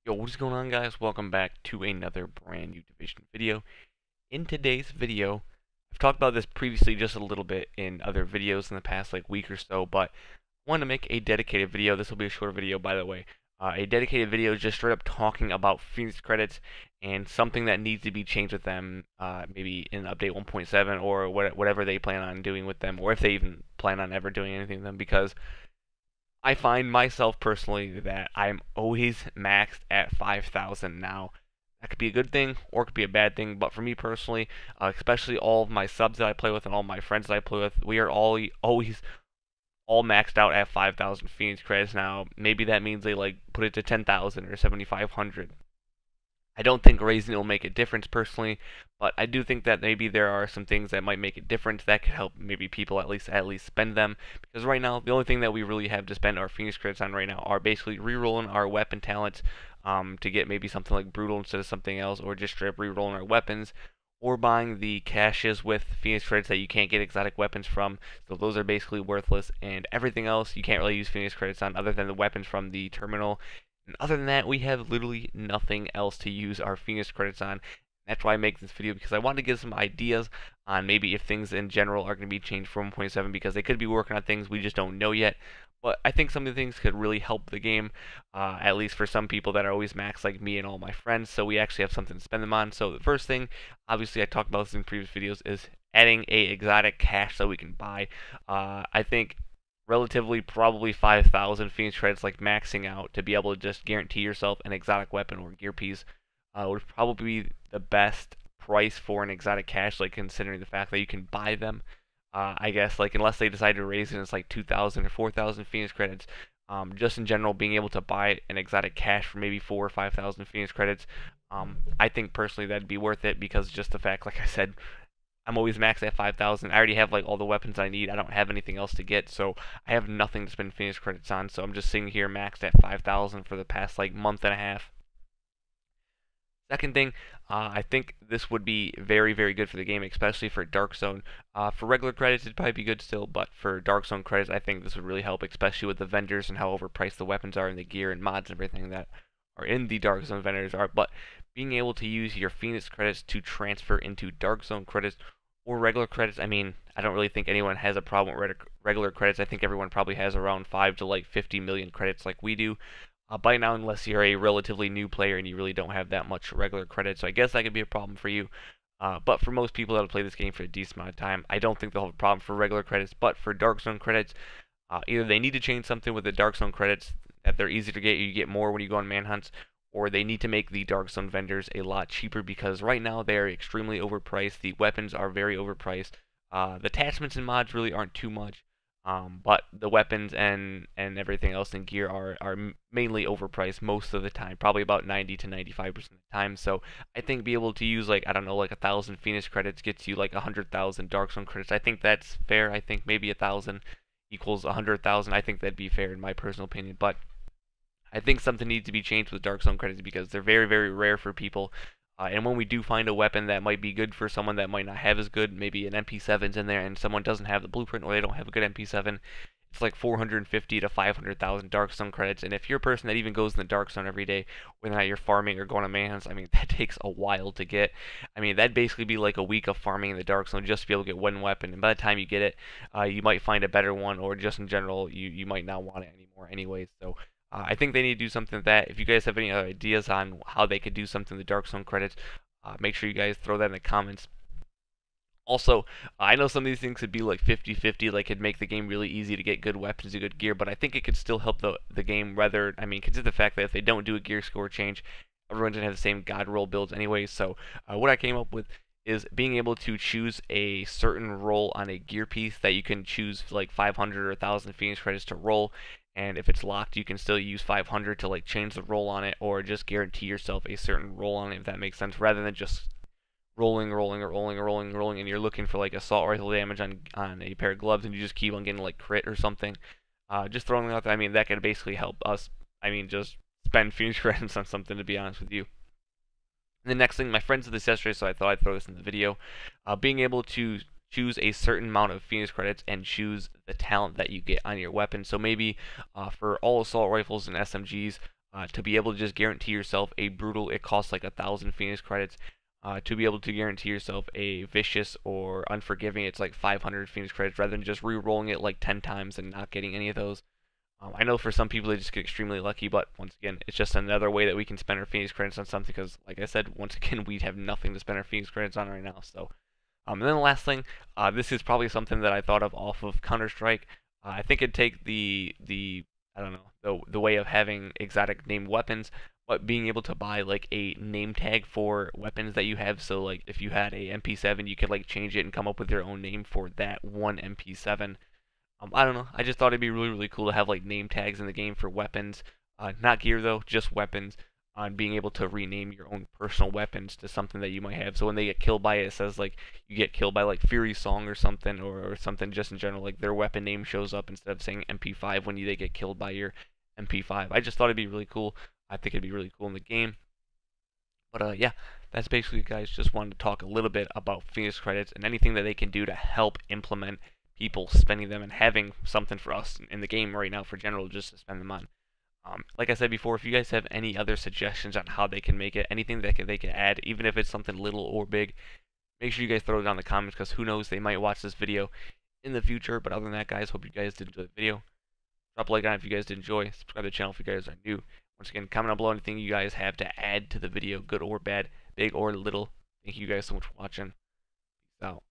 Yo, what's going on, guys? Welcome back to another brand new Division video. In today's video, I've talked about this previously just a little bit in other videos in the past like week or so, but I want to make a dedicated video. This will be a short video, by the way. A dedicated video just straight up talking about Phoenix credits and something that needs to be changed with them, maybe in update 1.7 or whatever they plan on doing with them, or if they even plan on ever doing anything with them, because I find myself personally that I'm always maxed at 5,000 now. That could be a good thing or it could be a bad thing, but for me personally, especially all of my subs that I play with and all my friends that I play with, we are always all maxed out at 5,000 Phoenix credits now. Maybe that means they like put it to 10,000 or 7,500. I don't think raising it will make a difference personally, but I do think that maybe there are some things that might make a difference that could help maybe people at least spend them. Because right now, the only thing that we really have to spend our Phoenix credits on right now are basically rerolling our weapon talents to get maybe something like brutal instead of something else, or just straight up rerolling our weapons, or buying the caches with Phoenix credits that you can't get exotic weapons from. So those are basically worthless, and everything else you can't really use Phoenix credits on other than the weapons from the terminal. And other than that, we have literally nothing else to use our Phoenix credits on. That's why I make this video, because I want to give some ideas on maybe if things in general are going to be changed for 1.7, because they could be working on things we just don't know yet. But I think some of the things could really help the game, at least for some people that are always maxed like me and all my friends, so we actually have something to spend them on. So the first thing, obviously I talked about this in previous videos, is adding a exotic cache that we can buy. I think relatively probably 5,000 Phoenix credits, like maxing out to be able to just guarantee yourself an exotic weapon or gear piece, would probably be the best price for an exotic cache, like considering the fact that you can buy them. I guess like unless they decide to raise it, it's like 2,000 or 4,000 Phoenix credits. Just in general, being able to buy an exotic cache for maybe 4 or 5,000 Phoenix credits, I think personally that'd be worth it, because just the fact, like I said, I'm always maxed at 5,000. I already have like all the weapons I need. I don't have anything else to get, so I have nothing to spend Phoenix credits on. So I'm just sitting here maxed at 5,000 for the past like month and a half. Second thing, I think this would be very, very good for the game, especially for Dark Zone. For regular credits, it'd probably be good still, but for Dark Zone credits, I think this would really help, especially with the vendors and how overpriced the weapons are and the gear and mods and everything that are in the Dark Zone vendors are. But being able to use your Phoenix credits to transfer into Dark Zone credits or regular credits, I mean, I don't really think anyone has a problem with regular credits. I think everyone probably has around 5 to like 50 million credits like we do by now, unless you're a relatively new player and you really don't have that much regular credit. So I guess that could be a problem for you. But for most people that will play this game for a decent amount of time, I don't think they'll have a problem for regular credits. But for Dark Zone credits, either they need to change something with the Dark Zone credits, that they're easy to get, you get more when you go on manhunts, or they need to make the Dark Zone vendors a lot cheaper, because right now they are extremely overpriced. The weapons are very overpriced. The attachments and mods really aren't too much. But the weapons and everything else in gear are mainly overpriced most of the time, probably about 90 to 95% of the time. So I think be able to use like, I don't know, like 1,000 Phoenix credits gets you like 100,000 Dark Zone credits. I think that's fair. I think maybe 1,000 equals 100,000. I think that'd be fair in my personal opinion. But I think something needs to be changed with Dark Zone credits, because they're very, very rare for people. And when we do find a weapon that might be good for someone that might not have as good, maybe an MP7's in there and someone doesn't have the blueprint or they don't have a good MP7, it's like 450 to 500,000 Dark Zone credits. And if you're a person that even goes in the Dark Zone every day, whether or not you're farming or going on manhunts, I mean, that takes a while to get. I mean, that'd basically be like a week of farming in the Dark Zone just to be able to get one weapon. And by the time you get it, you might find a better one, or just in general, you might not want it anymore anyways. So I think they need to do something with that. If you guys have any other ideas on how they could do something with the Dark Zone credits, make sure you guys throw that in the comments. Also, I know some of these things could be like 50-50, like it'd make the game really easy to get good weapons and good gear, but I think it could still help the game rather, I mean, consider the fact that if they don't do a gear score change, everyone's gonna have the same god roll builds anyway. So what I came up with is being able to choose a certain roll on a gear piece that you can choose like 500 or 1,000 Phoenix credits to roll, and if it's locked, you can still use 500 to like change the roll on it, or just guarantee yourself a certain roll on it, if that makes sense, rather than just rolling, and you're looking for like assault rifle damage on a pair of gloves, and you just keep on getting like crit or something. Just throwing out there, I mean, that could basically help us. I mean, just spend Phoenix credits on something, to be honest with you. And the next thing, my friends did this yesterday, so I thought I'd throw this in the video. Being able to choose a certain amount of Phoenix credits and choose the talent that you get on your weapon. So maybe for all assault rifles and SMGs, to be able to just guarantee yourself a brutal, it costs like 1,000 Phoenix credits. To be able to guarantee yourself a vicious or unforgiving, it's like 500 Phoenix credits rather than just re-rolling it like 10 times and not getting any of those. I know for some people they just get extremely lucky, but once again, it's just another way that we can spend our Phoenix credits on something because, like I said, once again, we have nothing to spend our Phoenix credits on right now. So, and then the last thing, this is probably something that I thought of off of Counter-Strike. I think it'd take the I don't know the way of having exotic named weapons, but being able to buy like a name tag for weapons that you have. So like if you had a MP7, you could like change it and come up with your own name for that one MP7. I don't know. I just thought it'd be really, really cool to have like name tags in the game for weapons. Not gear though, just weapons. On being able to rename your own personal weapons to something that you might have. So when they get killed by it, it says like you get killed by like Fury Song or something, or something just in general. Like their weapon name shows up instead of saying MP5 when they get killed by your MP5. I just thought it'd be really cool. I think it'd be really cool in the game. But yeah, that's basically it, guys. Just wanted to talk a little bit about Phoenix credits and anything that they can do to help implement people spending them and having something for us in the game right now for general just to spend them on. Like I said before, if you guys have any other suggestions on how they can make it, anything that they can add, even if it's something little or big, make sure you guys throw it down in the comments because who knows, they might watch this video in the future. But other than that, guys, hope you guys did enjoy the video. Drop a like on it if you guys did enjoy. Subscribe to the channel if you guys are new. Once again, comment down below anything you guys have to add to the video, good or bad, big or little. Thank you guys so much for watching. Peace out.